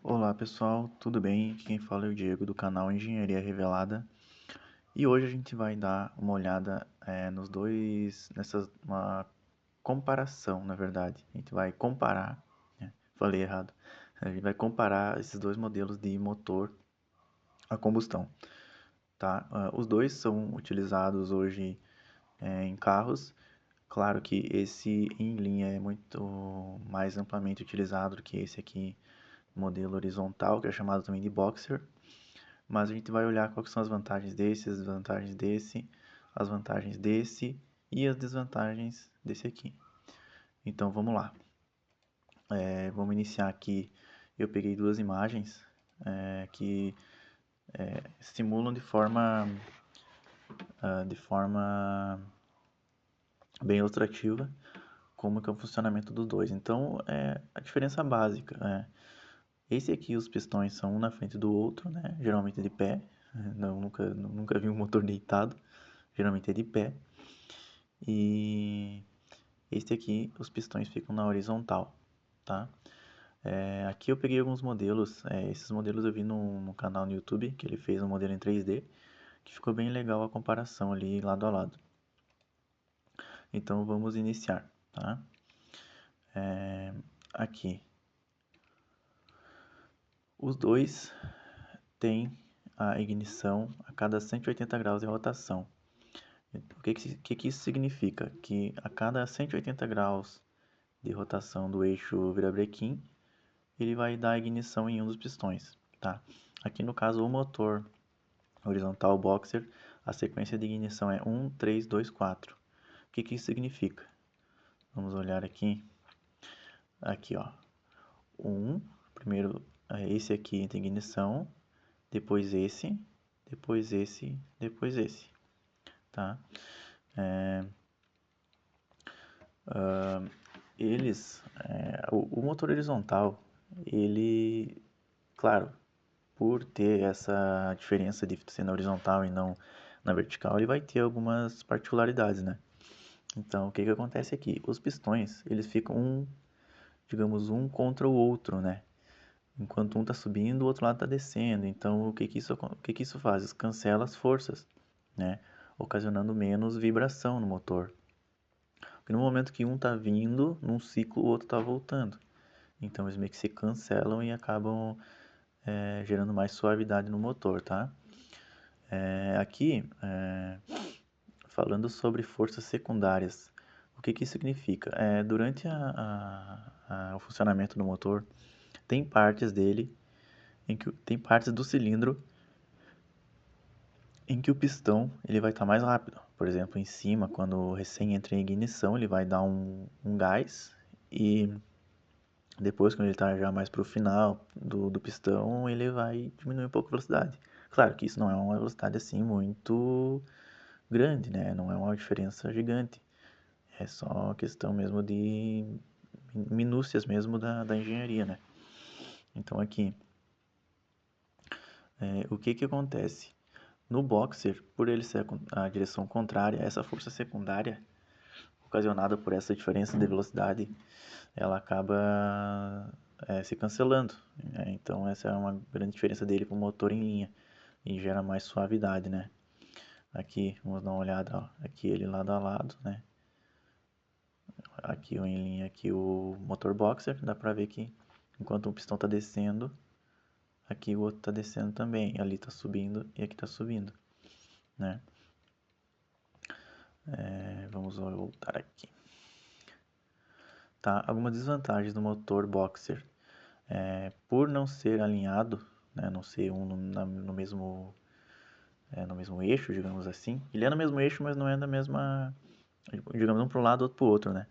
Olá pessoal, tudo bem? Aqui quem fala é o Diego do canal Engenharia Revelada e hoje a gente vai dar uma olhada uma comparação, na verdade. A gente vai comparar, né? Falei errado. A gente vai comparar esses dois modelos de motor a combustão, tá? Os dois são utilizados hoje em carros. Claro que esse em linha é muito mais amplamente utilizado do que esse aqui, modelo horizontal, que é chamado também de Boxer. Mas a gente vai olhar quais são as vantagens desse, as desvantagens desse, as vantagens desse e as desvantagens desse aqui. Então vamos lá. Vamos iniciar aqui. Eu peguei duas imagens que simulam de forma bem ilustrativa como que é o funcionamento dos dois. Então, a diferença básica esse aqui, os pistões são um na frente do outro, né? Geralmente de pé. Não, nunca vi um motor deitado. Geralmente é de pé. E este aqui, os pistões ficam na horizontal, tá? Aqui eu peguei alguns modelos. Esses modelos eu vi no canal no YouTube, que ele fez um modelo em 3D, que ficou bem legal a comparação ali lado a lado. Então vamos iniciar, tá? Aqui, os dois têm a ignição a cada 180 graus de rotação. O que isso significa? Que a cada 180 graus de rotação do eixo virabrequim, ele vai dar ignição em um dos pistões, tá? Aqui no caso o motor horizontal boxer, a sequência de ignição é 1, 3, 2, 4. O que isso significa? Vamos olhar aqui. Aqui, ó. 1, primeiro esse aqui entra em ignição, depois esse, depois esse, depois esse, tá? O motor horizontal, ele, claro, por ter essa diferença de ser na horizontal e não na vertical, ele vai ter algumas particularidades, né? Então, o que acontece aqui? Os pistões, eles ficam digamos, um contra o outro, né? Enquanto um está subindo, o outro lado está descendo. Então, o que isso faz? Isso cancela as forças, né? Ocasionando menos vibração no motor. Porque no momento que um está vindo, num ciclo, o outro está voltando. Então, eles meio que se cancelam e acabam gerando mais suavidade no motor, tá? Aqui, falando sobre forças secundárias, o que isso significa? Durante o funcionamento do motor, tem partes dele, tem partes do cilindro em que o pistão ele vai estar mais rápido. Por exemplo, em cima, quando recém entra em ignição, ele vai dar um gás e depois, quando ele está já mais para o final do pistão, ele vai diminuir um pouco a velocidade. Claro que isso não é uma velocidade assim muito grande, né? Não é uma diferença gigante. É só questão mesmo de minúcias mesmo da engenharia, né? Então aqui, o que acontece? No boxer, por ele ser a direção contrária, essa força secundária, ocasionada por essa diferença de velocidade, ela acaba se cancelando, né? Então essa é uma grande diferença dele para o motor em linha e gera mais suavidade, né? Aqui, vamos dar uma olhada, ó. Aqui ele lado a lado, né? Aqui em linha, aqui o motor boxer, dá pra ver que enquanto um pistão está descendo, aqui o outro está descendo também, ali está subindo e aqui está subindo, né? Vamos voltar aqui. Tá? Algumas desvantagens do motor boxer. Por não ser alinhado, né? Não ser no mesmo eixo, digamos assim. Ele é no mesmo eixo, mas não é da mesma, digamos, um para um lado, outro para o outro, né?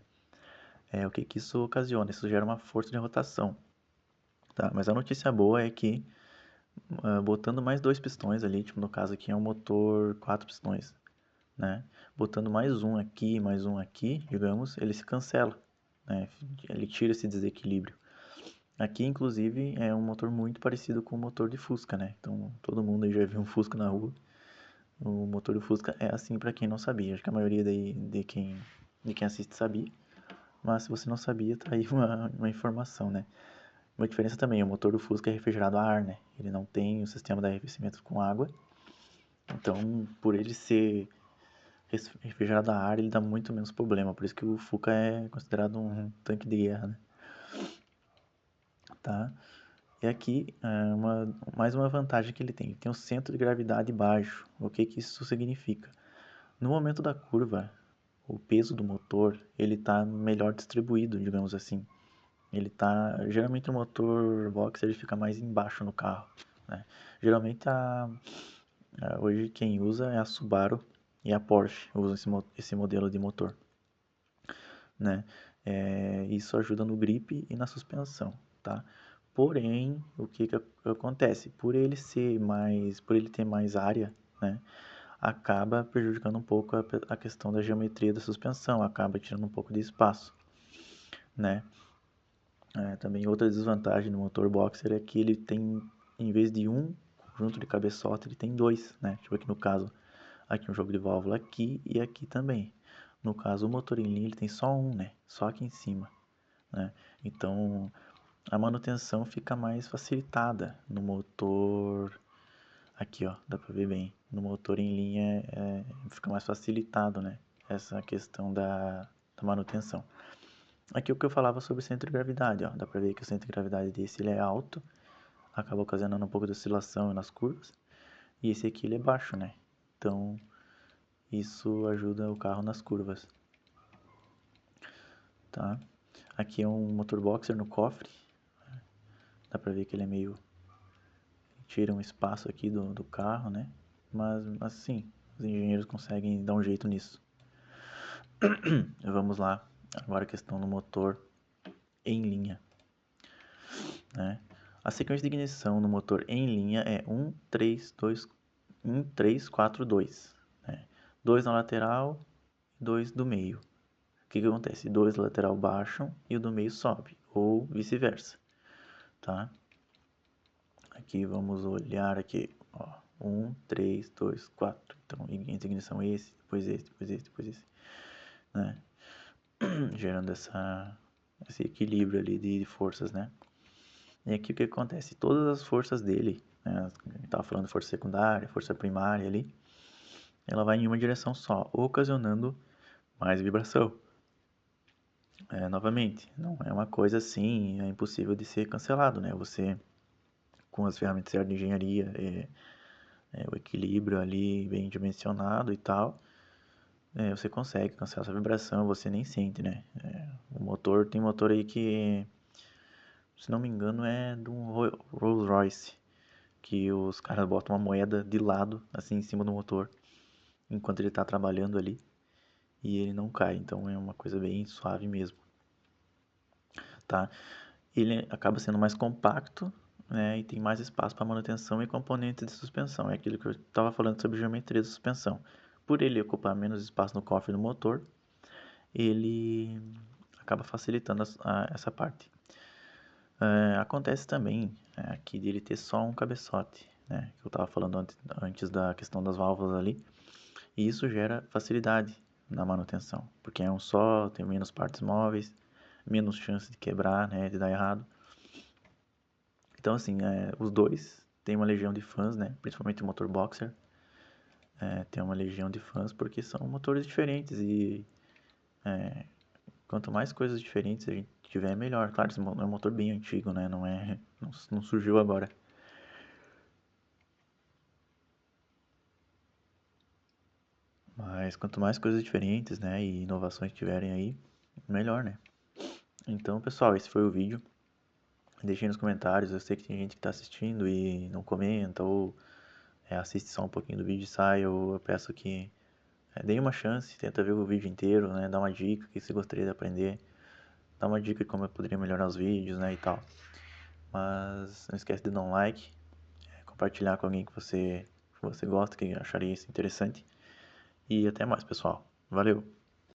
O que que isso ocasiona? Isso gera uma força de rotação, tá? Mas a notícia boa é que botando mais dois pistões ali, tipo no caso aqui é um motor 4 pistões, né? Botando mais um aqui, digamos, ele se cancela, né? Ele tira esse desequilíbrio. Aqui, inclusive, é um motor muito parecido com o motor de Fusca, né? Então, todo mundo aí já viu um Fusca na rua. O motor do Fusca é assim para quem não sabia. Acho que a maioria de quem assiste sabia. Mas se você não sabia, tá aí uma informação, né? Uma diferença também, o motor do Fusca é refrigerado a ar, né? Ele não tem o sistema de arrefecimento com água. Então, por ele ser refrigerado a ar, ele dá muito menos problema. Por isso que o Fuca é considerado um tanque de guerra, né? Tá? E aqui, mais uma vantagem que ele tem. Ele tem um centro de gravidade baixo. O que que isso significa? No momento da curva, o peso do motor, ele está melhor distribuído, digamos assim. Geralmente o motor boxer ele fica mais embaixo no carro, né? Geralmente hoje quem usa é a Subaru e a Porsche usam esse modelo de motor, né? Isso ajuda no grip e na suspensão, tá? Porém, o que acontece? Por ele ter mais área, né? Acaba prejudicando um pouco a questão da geometria da suspensão, acaba tirando um pouco de espaço, né? Também outra desvantagem do motor boxer é que ele tem, em vez de um conjunto de cabeçote, ele tem dois, né? Tipo aqui no caso, aqui um jogo de válvula aqui e aqui também. No caso, o motor em linha ele tem só um, né? Só aqui em cima, né? Então, a manutenção fica mais facilitada no motor. Aqui, ó, dá pra ver bem. No motor em linha fica mais facilitado, né? Essa questão da manutenção. Aqui o que eu falava sobre o centro de gravidade, ó. Dá pra ver que o centro de gravidade desse ele é alto, acaba ocasionando um pouco de oscilação nas curvas. E esse aqui ele é baixo, né? Então, isso ajuda o carro nas curvas, tá? Aqui é um motor boxer no cofre. Dá pra ver que ele é meio... tira um espaço aqui do carro, né? Mas, assim, os engenheiros conseguem dar um jeito nisso. Vamos lá. Agora a questão do motor em linha, né? A sequência de ignição no motor em linha é 1, 3, 2, 1, 3, 4, 2. Né? 2 na lateral e 2 do meio. O que acontece? 2 na lateral baixam e o do meio sobe, ou vice-versa. Tá? Aqui vamos olhar aqui. Ó, 1, 3, 2, 4. Então, ignição esse, depois esse, depois esse, depois esse. Né? Gerando esse equilíbrio ali de forças, né? E aqui o que acontece? Todas as forças dele, né? A gente estava falando de força secundária, força primária ali, ela vai em uma direção só, ocasionando mais vibração. Novamente, não é uma coisa assim, é impossível de ser cancelado, né? Você, com as ferramentas certas de engenharia, o equilíbrio ali bem dimensionado e tal, você consegue cancelar essa vibração, você nem sente, né? Tem motor aí que, se não me engano, é de um Rolls Royce, que os caras botam uma moeda de lado, assim, em cima do motor, enquanto ele está trabalhando ali, e ele não cai, então é uma coisa bem suave mesmo, tá? Ele acaba sendo mais compacto, né, e tem mais espaço para manutenção e componentes de suspensão, é aquilo que eu estava falando sobre geometria de suspensão. Por ele ocupar menos espaço no cofre do motor, ele acaba facilitando essa parte. Acontece também aqui dele ter só um cabeçote, né, que eu estava falando antes da questão das válvulas ali, e isso gera facilidade na manutenção, porque é um só, tem menos partes móveis, menos chance de quebrar, né, de dar errado. Então, assim, os dois têm uma legião de fãs, né, principalmente o motor boxer, tem uma legião de fãs porque são motores diferentes e quanto mais coisas diferentes a gente tiver, melhor. Claro, esse é um motor bem antigo, né, não surgiu agora. Mas quanto mais coisas diferentes, né, e inovações tiverem aí, melhor, né. Então, pessoal, esse foi o vídeo. Deixem nos comentários, eu sei que tem gente que está assistindo e não comenta, ou assiste só um pouquinho do vídeo e sai, eu peço que deem uma chance, tenta ver o vídeo inteiro, né, dá uma dica que você gostaria de aprender, dá uma dica de como eu poderia melhorar os vídeos, né, e tal. Mas não esquece de dar um like, compartilhar com alguém que você gosta, que acharia isso interessante. E até mais, pessoal. Valeu!